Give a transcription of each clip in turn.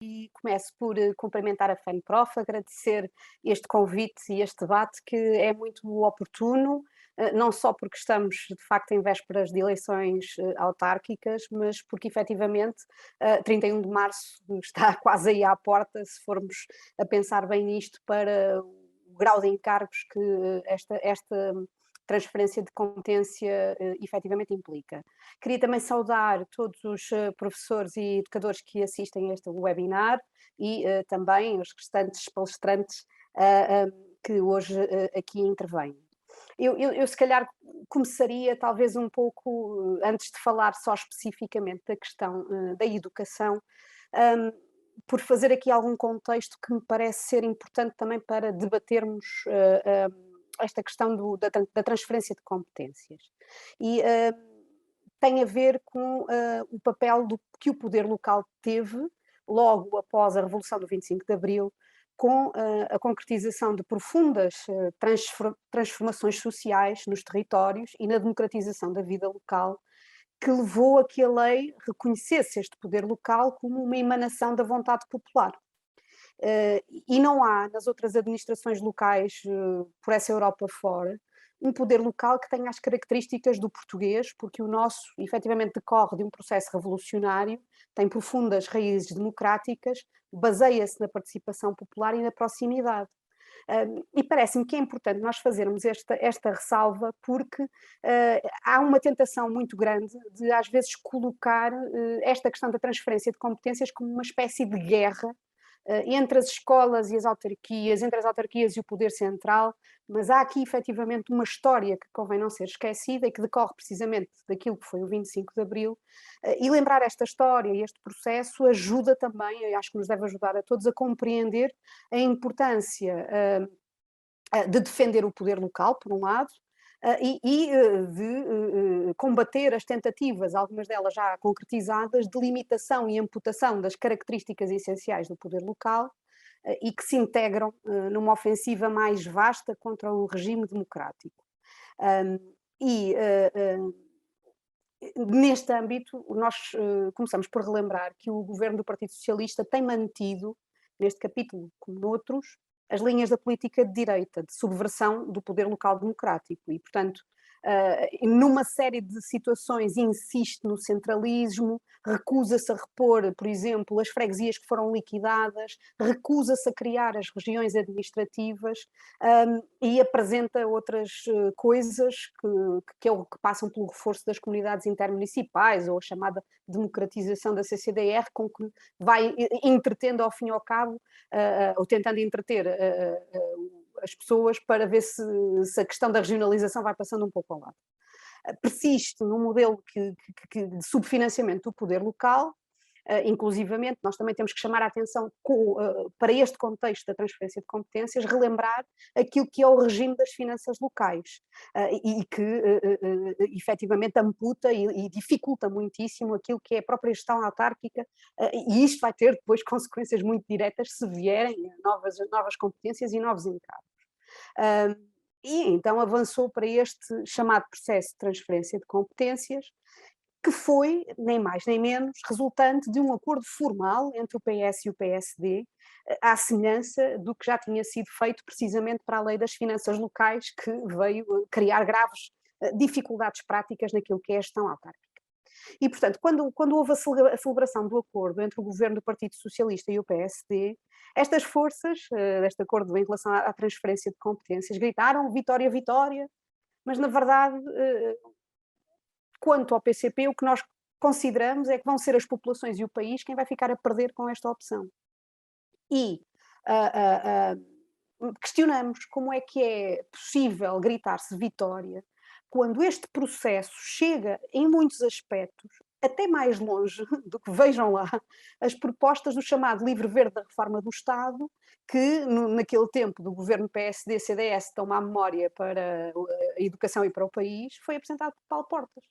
E começo por cumprimentar a FENPROF, agradecer este convite e este debate que é muito oportuno, não só porque estamos de facto em vésperas de eleições autárquicas, mas porque efetivamente 31 de março está quase aí à porta, se formos a pensar bem nisto para o grau de encargos que esta transferência de competência efetivamente implica. Queria também saudar todos os professores e educadores que assistem a este webinar e também os restantes palestrantes que hoje aqui intervêm. Eu se calhar começaria talvez um pouco, antes de falar só especificamente da questão da educação, um, por fazer aqui algum contexto que me parece ser importante também para debatermos esta questão da transferência de competências. E tem a ver com o papel que o poder local teve logo após a Revolução do 25 de Abril, com a concretização de profundas transformações sociais nos territórios e na democratização da vida local, que levou a que a lei reconhecesse este poder local como uma emanação da vontade popular. E não há nas outras administrações locais por essa Europa fora um poder local que tenha as características do português, porque o nosso efetivamente decorre de um processo revolucionário, tem profundas raízes democráticas, baseia-se na participação popular e na proximidade. E parece-me que é importante nós fazermos esta ressalva porque há uma tentação muito grande de às vezes colocar esta questão da transferência de competências como uma espécie de guerra entre as escolas e as autarquias, entre as autarquias e o poder central, mas há aqui efetivamente uma história que convém não ser esquecida e que decorre precisamente daquilo que foi o 25 de Abril, e lembrar esta história e este processo ajuda também, eu acho que nos deve ajudar a todos a compreender a importância de defender o poder local, por um lado, de combater as tentativas, algumas delas já concretizadas, de limitação e amputação das características essenciais do poder local e que se integram numa ofensiva mais vasta contra o regime democrático. E neste âmbito, nós começamos por relembrar que o governo do Partido Socialista tem mantido, neste capítulo como noutros, as linhas da política de direita, de subversão do poder local democrático e, portanto, numa série de situações insiste no centralismo, recusa-se a repor, por exemplo, as freguesias que foram liquidadas, recusa-se a criar as regiões administrativas e apresenta outras coisas que passam pelo reforço das comunidades intermunicipais ou a chamada democratização da CCDR, com que vai entretendo ao fim e ao cabo, ou tentando entreter as pessoas para ver se a questão da regionalização vai passando um pouco ao lado. Persiste num modelo de subfinanciamento do poder local, inclusivamente, nós também temos que chamar a atenção para este contexto da transferência de competências, relembrar aquilo que é o regime das finanças locais e que efetivamente amputa e dificulta muitíssimo aquilo que é a própria gestão autárquica e isto vai ter depois consequências muito diretas se vierem novas competências e novos encargos. E então avançou para este chamado processo de transferência de competências, que foi, nem mais nem menos, resultante de um acordo formal entre o PS e o PSD, à semelhança do que já tinha sido feito precisamente para a Lei das Finanças Locais, que veio criar graves dificuldades práticas naquilo que é a gestão autárquica. E, portanto, quando houve a celebração do acordo entre o governo do Partido Socialista e o PSD, estas forças, deste acordo em relação à transferência de competências, gritaram vitória, vitória, mas na verdade quanto ao PCP, o que nós consideramos é que vão ser as populações e o país quem vai ficar a perder com esta opção. E questionamos como é que é possível gritar-se vitória quando este processo chega, em muitos aspectos, até mais longe do que, vejam lá, as propostas do chamado Livro Verde da Reforma do Estado, que naquele tempo do governo PSD-CDS, toma a memória para a educação e para o país, foi apresentado por Paulo Portas.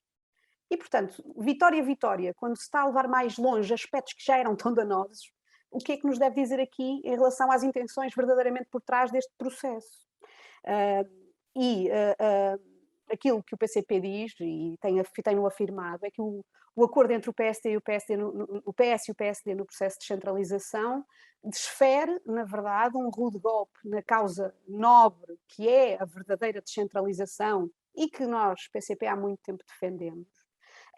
E, portanto, vitória, vitória, quando se está a levar mais longe aspectos que já eram tão danosos, o que é que nos deve dizer aqui em relação às intenções verdadeiramente por trás deste processo? aquilo que o PCP diz, e tem-no afirmado, é que o acordo entre o PSD e o PSD, o PS e o PSD no processo de descentralização desfere, na verdade, um rude golpe na causa nobre, que é a verdadeira descentralização e que nós, PCP, há muito tempo defendemos.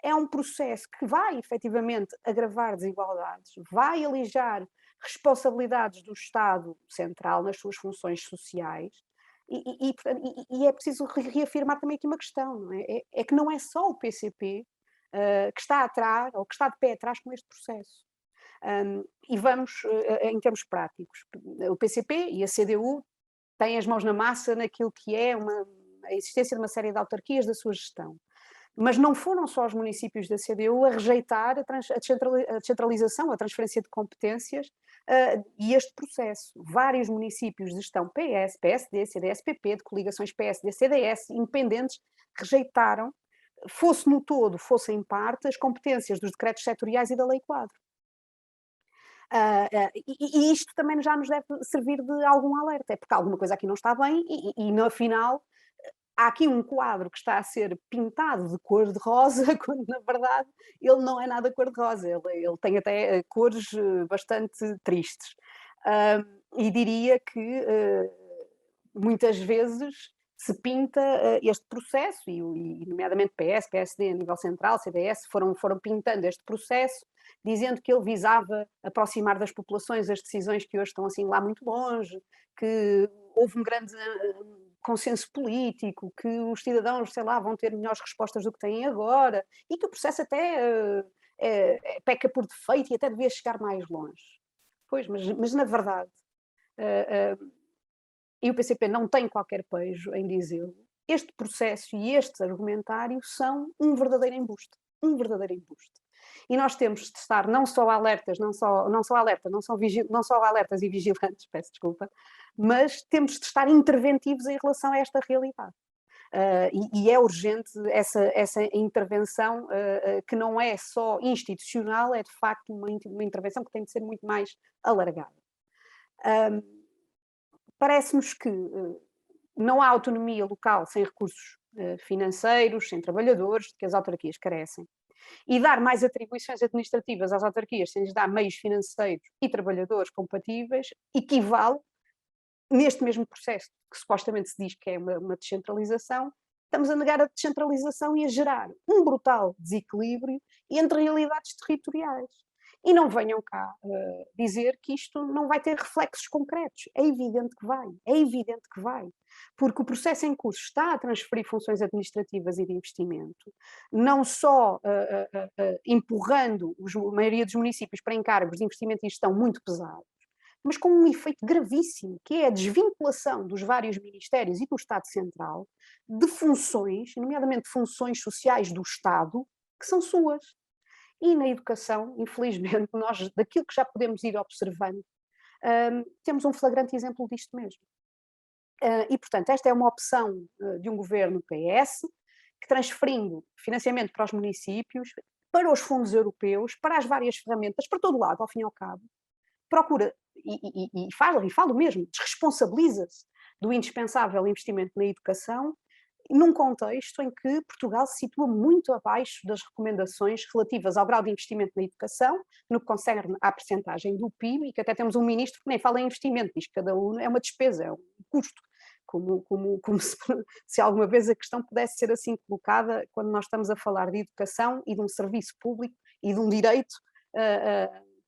É um processo que vai, efetivamente, agravar desigualdades, vai alijar responsabilidades do Estado Central nas suas funções sociais, e é preciso reafirmar também aqui uma questão, não é? É que não é só o PCP que está atrás, ou que está de pé atrás com este processo. E vamos, em termos práticos, o PCP e a CDU têm as mãos na massa naquilo que é a existência de uma série de autarquias da sua gestão. Mas não foram só os municípios da CDU a rejeitar a descentralização, a transferência de competências e este processo. Vários municípios de gestão PS, PSD, CDS-PP, de coligações PSD-CDS, independentes, rejeitaram, fosse no todo, fosse em parte, as competências dos decretos setoriais e da Lei Quadro. E isto também já nos deve servir de algum alerta, é porque alguma coisa aqui não está bem e no final há aqui um quadro que está a ser pintado de cor de rosa, quando na verdade ele não é nada cor de rosa, ele tem até cores bastante tristes. E diria que muitas vezes se pinta este processo, e nomeadamente PS, PSD a nível central, CDS, foram pintando este processo, dizendo que ele visava aproximar das populações as decisões que hoje estão assim lá muito longe, que houve um grande consenso político, que os cidadãos, sei lá, vão ter melhores respostas do que têm agora, e que o processo até peca por defeito e até devia chegar mais longe. Pois, mas na verdade, e o PCP não tem qualquer pejo em dizê-lo, este processo e este argumentário são um verdadeiro embuste. Um verdadeiro embuste. E nós temos de estar não só alertas, não só alertas e vigilantes, peço desculpa, mas temos de estar interventivos em relação a esta realidade. E é urgente essa intervenção que não é só institucional, é de facto uma intervenção que tem de ser muito mais alargada. Parece-nos que não há autonomia local sem recursos financeiros, sem trabalhadores, de que as autarquias carecem. E dar mais atribuições administrativas às autarquias sem lhes dar meios financeiros e trabalhadores compatíveis equivale, neste mesmo processo que supostamente se diz que é uma descentralização, estamos a negar a descentralização e a gerar um brutal desequilíbrio entre realidades territoriais. E não venham cá dizer que isto não vai ter reflexos concretos. É evidente que vai. Porque o processo em curso está a transferir funções administrativas e de investimento, não só empurrando a maioria dos municípios para encargos de investimento e gestão muito pesados, mas com um efeito gravíssimo, que é a desvinculação dos vários ministérios e do Estado Central de funções, nomeadamente funções sociais do Estado, que são suas. E na educação, infelizmente, nós, daquilo que já podemos ir observando, temos um flagrante exemplo disto mesmo. E, portanto, esta é uma opção de um governo PS, que transferindo financiamento para os municípios, para os fundos europeus, para as várias ferramentas, para todo lado, ao fim e ao cabo, procura, e fala o mesmo, desresponsabiliza-se do indispensável investimento na educação, num contexto em que Portugal se situa muito abaixo das recomendações relativas ao grau de investimento na educação, no que concerne à percentagem do PIB, e que até temos um ministro que nem fala em investimento, diz que cada aluno é uma despesa, é um custo, como se alguma vez a questão pudesse ser assim colocada quando nós estamos a falar de educação e de um serviço público e de um direito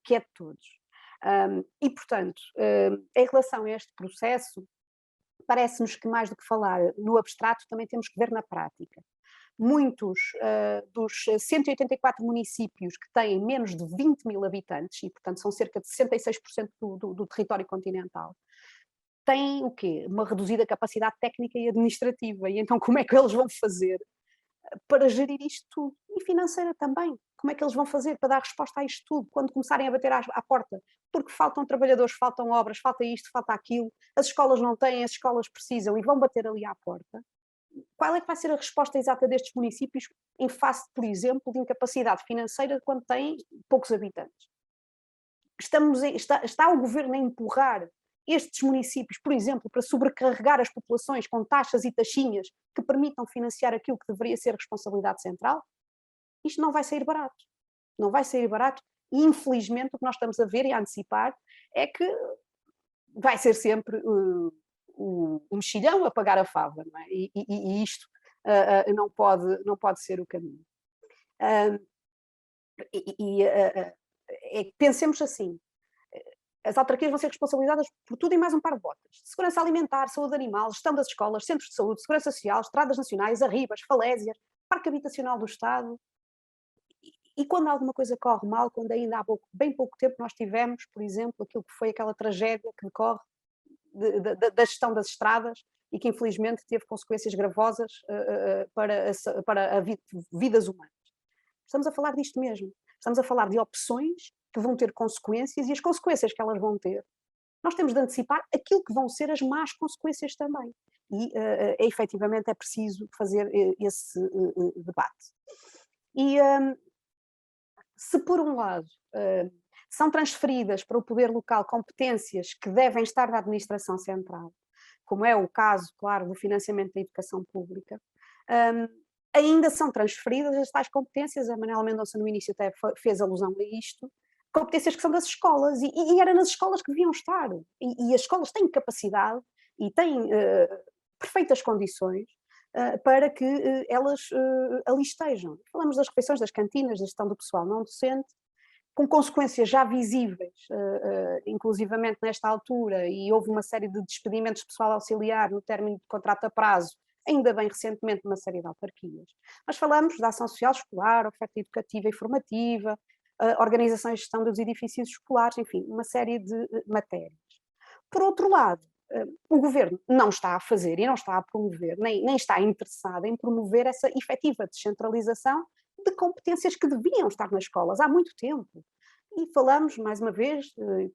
que é de todos. E, portanto, em relação a este processo, parece-nos que mais do que falar no abstrato, também temos que ver na prática. Muitos dos 184 municípios que têm menos de 20 mil habitantes, e portanto são cerca de 66% do território continental, têm o quê? Uma reduzida capacidade técnica e administrativa, e então como é que eles vão fazer para gerir isto tudo? E financeira também. Como é que eles vão fazer para dar resposta a isto tudo, quando começarem a bater à porta? Porque faltam trabalhadores, faltam obras, falta isto, falta aquilo, as escolas não têm, as escolas precisam e vão bater ali à porta. Qual é que vai ser a resposta exata destes municípios em face, por exemplo, de incapacidade financeira quando têm poucos habitantes? Está o governo a empurrar estes municípios, por exemplo, para sobrecarregar as populações com taxas e taxinhas que permitam financiar aquilo que deveria ser responsabilidade central? Isto não vai sair barato. Não vai sair barato e, infelizmente, o que nós estamos a ver e a antecipar é que vai ser sempre o mexilhão a pagar a fava, não é? E isto não pode ser o caminho. Pensemos assim, as autarquias vão ser responsabilizadas por tudo e mais um par de botas. Segurança alimentar, saúde animal, gestão das escolas, centros de saúde, segurança social, estradas nacionais, arribas, falésias, parque habitacional do Estado. E quando alguma coisa corre mal, quando ainda há bem pouco tempo nós tivemos, por exemplo, aquilo que foi aquela tragédia que decorre da gestão das estradas e que infelizmente teve consequências gravosas para vidas humanas. Estamos a falar disto mesmo. Estamos a falar de opções que vão ter consequências e as consequências que elas vão ter, nós temos de antecipar aquilo que vão ser as más consequências também. E efetivamente é preciso fazer esse debate. E se por um lado são transferidas para o poder local competências que devem estar na administração central, como é o caso, claro, do financiamento da educação pública, ainda são transferidas as tais competências, a Manuela Mendonça no início até fez alusão a isto, competências que são das escolas, e era nas escolas que deviam estar, e as escolas têm capacidade e têm perfeitas condições para que elas ali estejam. Falamos das refeições, das cantinas, da gestão do pessoal não docente, com consequências já visíveis, inclusivamente nesta altura, e houve uma série de despedimentos de pessoal auxiliar no término de contrato a prazo, ainda bem recentemente numa série de autarquias. Mas falamos da ação social escolar, oferta educativa e formativa, organização e gestão dos edifícios escolares, enfim, uma série de matérias. Por outro lado, o governo não está a fazer e não está a promover, nem está interessado em promover essa efetiva descentralização de competências que deviam estar nas escolas há muito tempo. E falamos, mais uma vez,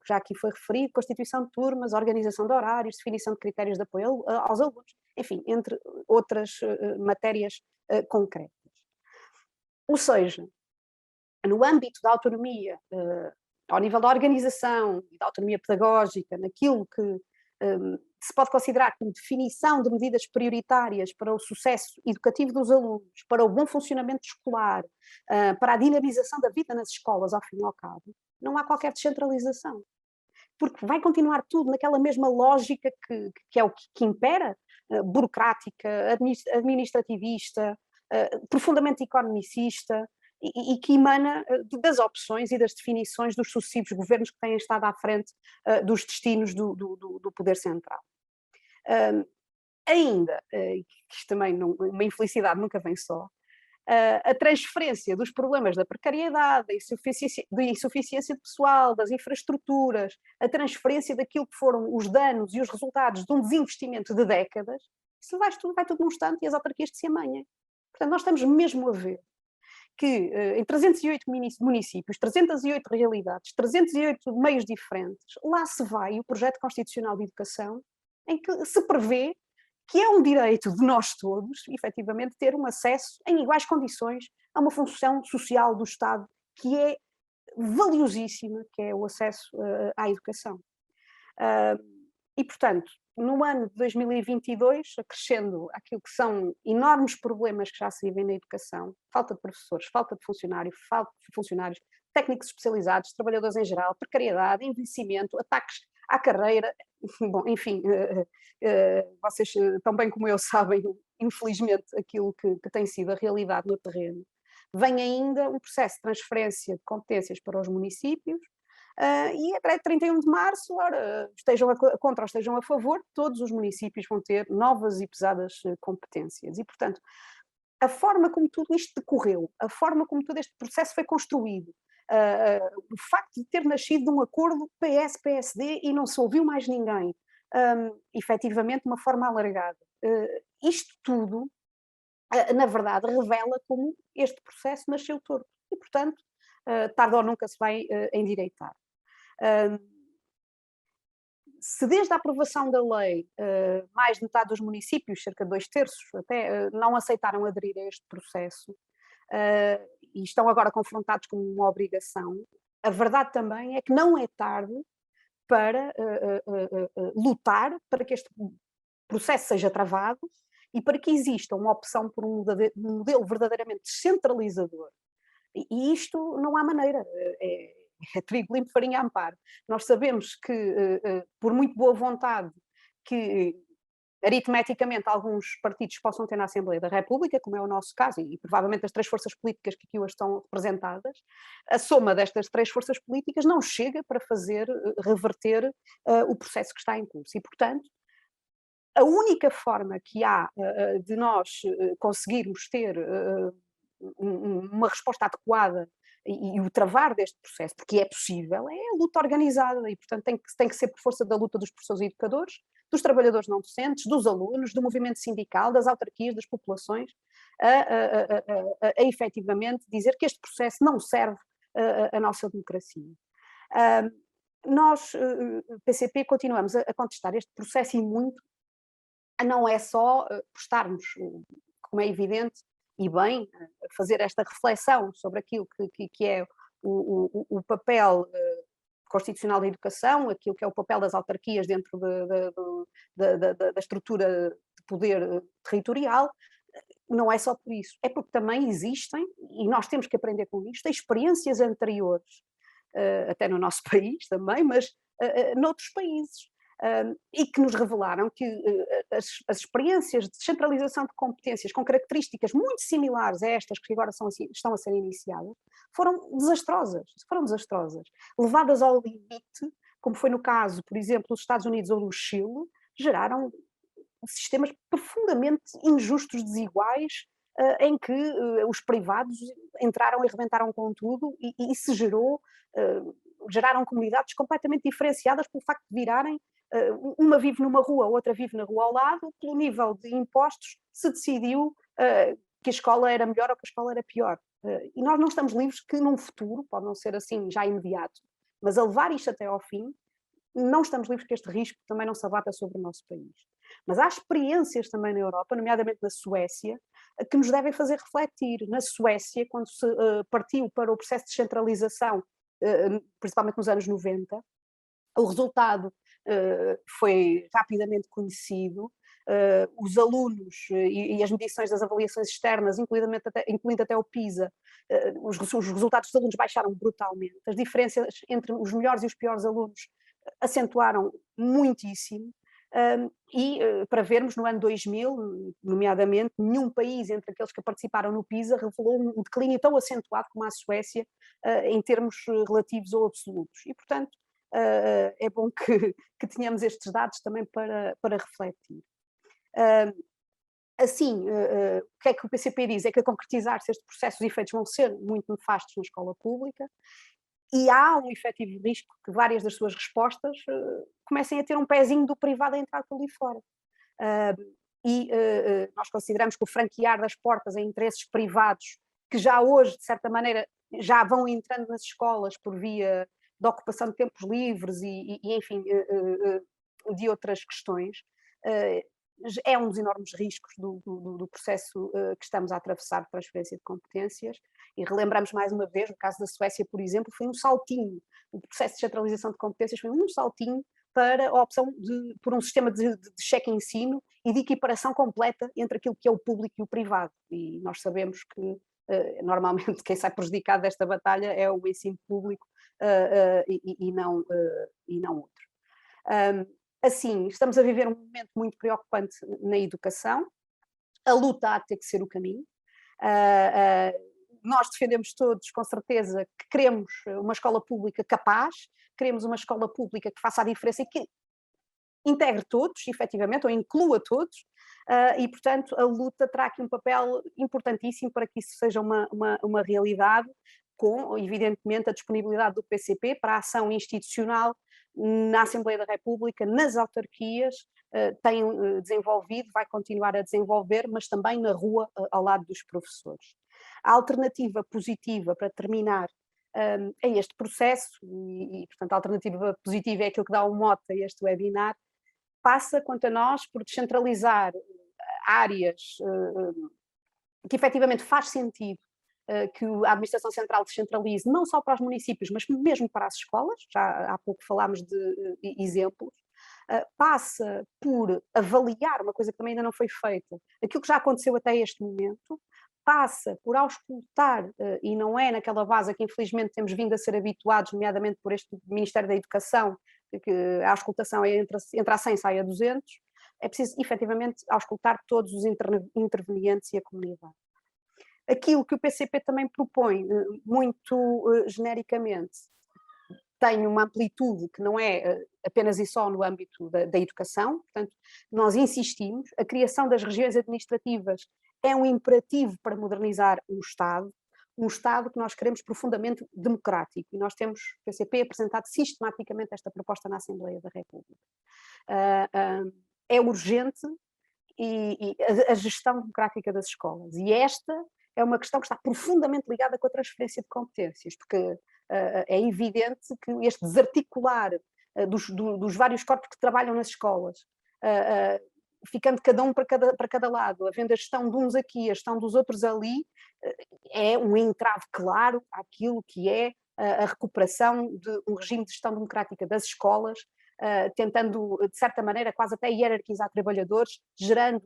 já aqui foi referido, constituição de turmas, organização de horários, definição de critérios de apoio aos alunos, enfim, entre outras matérias concretas. Ou seja, no âmbito da autonomia, ao nível da organização e da autonomia pedagógica, naquilo que se pode considerar como definição de medidas prioritárias para o sucesso educativo dos alunos, para o bom funcionamento escolar, para a dinamização da vida nas escolas, ao fim e ao cabo, não há qualquer descentralização. Porque vai continuar tudo naquela mesma lógica que é o que impera, burocrática, administrativista, profundamente economicista, e que emana das opções e das definições dos sucessivos governos que têm estado à frente dos destinos do poder central. Ainda, isto também uma infelicidade nunca vem só, a transferência dos problemas da precariedade, da insuficiência de pessoal, das infraestruturas, a transferência daquilo que foram os danos e os resultados de um desinvestimento de décadas, isso vai tudo num instante e as autarquias de se amanhã. Portanto, nós estamos mesmo a ver que em 308 municípios, 308 realidades, 308 meios diferentes, lá se vai o projeto constitucional de educação, em que se prevê que é um direito de nós todos, efetivamente, ter um acesso em iguais condições a uma função social do Estado que é valiosíssima, que é o acesso à educação. E, portanto, no ano de 2022, acrescendo aquilo que são enormes problemas que já se vivem na educação, falta de professores, falta de funcionários, técnicos especializados, trabalhadores em geral, precariedade, envelhecimento, ataques à carreira, bom, enfim, vocês tão bem como eu sabem, infelizmente, aquilo que tem sido a realidade no terreno. Vem ainda um processo de transferência de competências para os municípios, e até 31 de março, ora, estejam contra ou estejam a favor, todos os municípios vão ter novas e pesadas competências. E, portanto, a forma como tudo isto decorreu, a forma como todo este processo foi construído, o facto de ter nascido de um acordo PS-PSD e não se ouviu mais ninguém, efetivamente de uma forma alargada, isto tudo, na verdade, revela como este processo nasceu torto e, portanto, tarde ou nunca se vai endireitar. Se desde a aprovação da lei mais de metade dos municípios, cerca de 2/3 até, não aceitaram aderir a este processo e estão agora confrontados com uma obrigação, a verdade também é que não é tarde para lutar para que este processo seja travado e para que exista uma opção por um modelo verdadeiramente descentralizador. E isto não há maneira, é trigo limpo, farinha a amparo. Nós sabemos que, por muito boa vontade que aritmeticamente alguns partidos possam ter na Assembleia da República, como é o nosso caso, e provavelmente as 3 forças políticas que aqui hoje estão representadas, a soma destas 3 forças políticas não chega para fazer reverter o processo que está em curso. E, portanto, a única forma que há de nós conseguirmos ter uma resposta adequada e o travar deste processo, porque é possível, é a luta organizada e, portanto, tem que ser por força da luta dos professores e educadores, dos trabalhadores não docentes, dos alunos, do movimento sindical, das autarquias, das populações, a efetivamente dizer que este processo não serve à nossa democracia. Nós, PCP, continuamos a contestar este processo e muito, não é só por estarmos, como é evidente, e bem, fazer esta reflexão sobre aquilo que é o papel constitucional da educação, aquilo que é o papel das autarquias dentro da estrutura de poder territorial, não é só por isso, é porque também existem, e nós temos que aprender com isto, experiências anteriores, até no nosso país também, mas noutros países. E que nos revelaram que as experiências de descentralização de competências com características muito similares a estas que agora estão a ser iniciadas, foram desastrosas, levadas ao limite, como foi no caso, por exemplo, dos Estados Unidos ou do Chile, geraram sistemas profundamente injustos, desiguais, em que os privados entraram e rebentaram com tudo e se geraram comunidades completamente diferenciadas pelo facto de virarem uma vive numa rua, outra vive na rua ao lado, pelo nível de impostos se decidiu que a escola era melhor ou que a escola era pior. E nós não estamos livres que num futuro, pode não ser assim já imediato, mas a levar isto até ao fim, não estamos livres que este risco também não se abata sobre o nosso país. Mas há experiências também na Europa, nomeadamente na Suécia, que nos devem fazer refletir. Na Suécia, quando se partiu para o processo de descentralização, principalmente nos anos 90, o resultado foi rapidamente conhecido, os alunos e as medições das avaliações externas, incluindo até o PISA, os resultados dos alunos baixaram brutalmente, as diferenças entre os melhores e os piores alunos acentuaram muitíssimo, e para vermos no ano 2000, nomeadamente, nenhum país entre aqueles que participaram no PISA revelou um declínio tão acentuado como a Suécia em termos relativos ou absolutos. E, portanto, é bom que tenhamos estes dados também para refletir. Assim, o que é que o PCP diz? É que a concretizar-se este processo, os efeitos vão ser muito nefastos na escola pública e há um efetivo risco que várias das suas respostas comecem a ter um pezinho do privado a entrar por ali fora. Nós consideramos que o franquear das portas a interesses privados, que já hoje, de certa maneira, já vão entrando nas escolas por via da ocupação de tempos livres enfim, de outras questões, é um dos enormes riscos do processo que estamos a atravessar de transferência de competências, e relembramos mais uma vez, o caso da Suécia, por exemplo, foi um saltinho, o processo de centralização de competências foi um saltinho para a opção por um sistema de cheque-ensino e de equiparação completa entre aquilo que é o público e o privado, e nós sabemos que normalmente quem sai prejudicado desta batalha é o ensino público e não outro. Assim, estamos a viver um momento muito preocupante na educação, a luta há de ter que ser o caminho. Nós defendemos todos, com certeza, que queremos uma escola pública capaz, queremos uma escola pública que faça a diferença e que integre todos, efetivamente, ou inclua todos, e, portanto, a luta terá aqui um papel importantíssimo para que isso seja uma realidade, com, evidentemente, a disponibilidade do PCP para a ação institucional na Assembleia da República, nas autarquias, tem desenvolvido, vai continuar a desenvolver, mas também na rua, ao lado dos professores. A alternativa positiva, para terminar, a este processo, portanto, a alternativa positiva é aquilo que dá um mote a este webinar, passa, quanto a nós, por descentralizar áreas que efetivamente faz sentido que a administração central descentralize não só para os municípios, mas mesmo para as escolas, já há pouco falámos de exemplos, passa por avaliar, uma coisa que também ainda não foi feita, aquilo que já aconteceu até este momento, passa por auscultar, e não é naquela base a que infelizmente temos vindo a ser habituados, nomeadamente por este Ministério da Educação, que a auscultação é entre a 100 e sai a 200, é preciso efetivamente auscultar todos os intervenientes e a comunidade. Aquilo que o PCP também propõe, muito genericamente, tem uma amplitude que não é apenas e só no âmbito da educação, portanto, nós insistimos, a criação das regiões administrativas é um imperativo para modernizar um Estado que nós queremos profundamente democrático, e nós temos, o PCP, apresentado sistematicamente esta proposta na Assembleia da República. É urgente a gestão democrática das escolas, e esta é uma questão que está profundamente ligada com a transferência de competências, porque é evidente que este desarticular dos vários corpos que trabalham nas escolas, ficando cada um para cada lado, havendo a gestão de uns aqui, a gestão dos outros ali, é um entrave claro àquilo que é a recuperação de um regime de gestão democrática das escolas, tentando, de certa maneira, quase até hierarquizar trabalhadores, gerando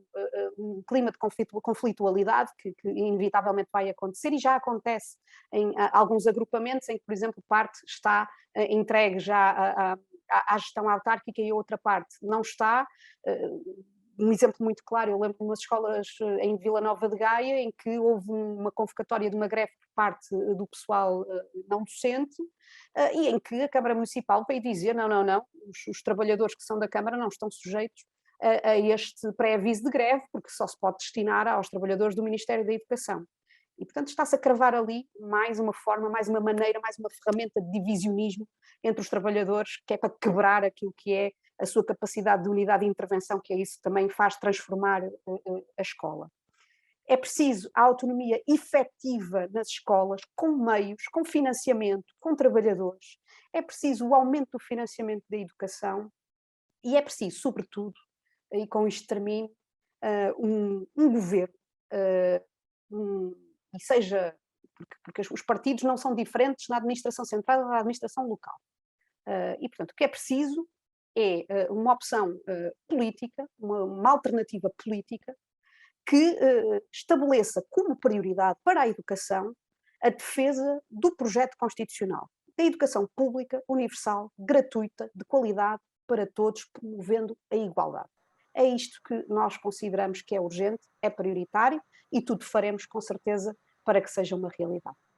um clima de conflitualidade que inevitavelmente vai acontecer, e já acontece em alguns agrupamentos em que, por exemplo, parte está entregue já à gestão autárquica e a outra parte não está. Um exemplo muito claro, eu lembro de umas escolas em Vila Nova de Gaia em que houve uma convocatória de uma greve por parte do pessoal não docente, e em que a Câmara Municipal veio dizer não, os trabalhadores que são da Câmara não estão sujeitos a este pré-aviso de greve, porque só se pode destinar aos trabalhadores do Ministério da Educação. E, portanto, está-se a cravar ali mais uma forma, mais uma maneira, mais uma ferramenta de divisionismo entre os trabalhadores, que é para quebrar aquilo que é a sua capacidade de unidade de intervenção, que é isso que também faz transformar a escola. É preciso a autonomia efetiva nas escolas, com meios, com financiamento, com trabalhadores. É preciso o aumento do financiamento da educação e é preciso, sobretudo, e com isto termino, um governo, e seja, porque os partidos não são diferentes na administração central ou na administração local. E, portanto, o que é preciso é uma opção política, uma alternativa política, que estabeleça como prioridade para a educação a defesa do projeto constitucional, da educação pública, universal, gratuita, de qualidade para todos, promovendo a igualdade. É isto que nós consideramos que é urgente, é prioritário, e tudo faremos com certeza para que seja uma realidade.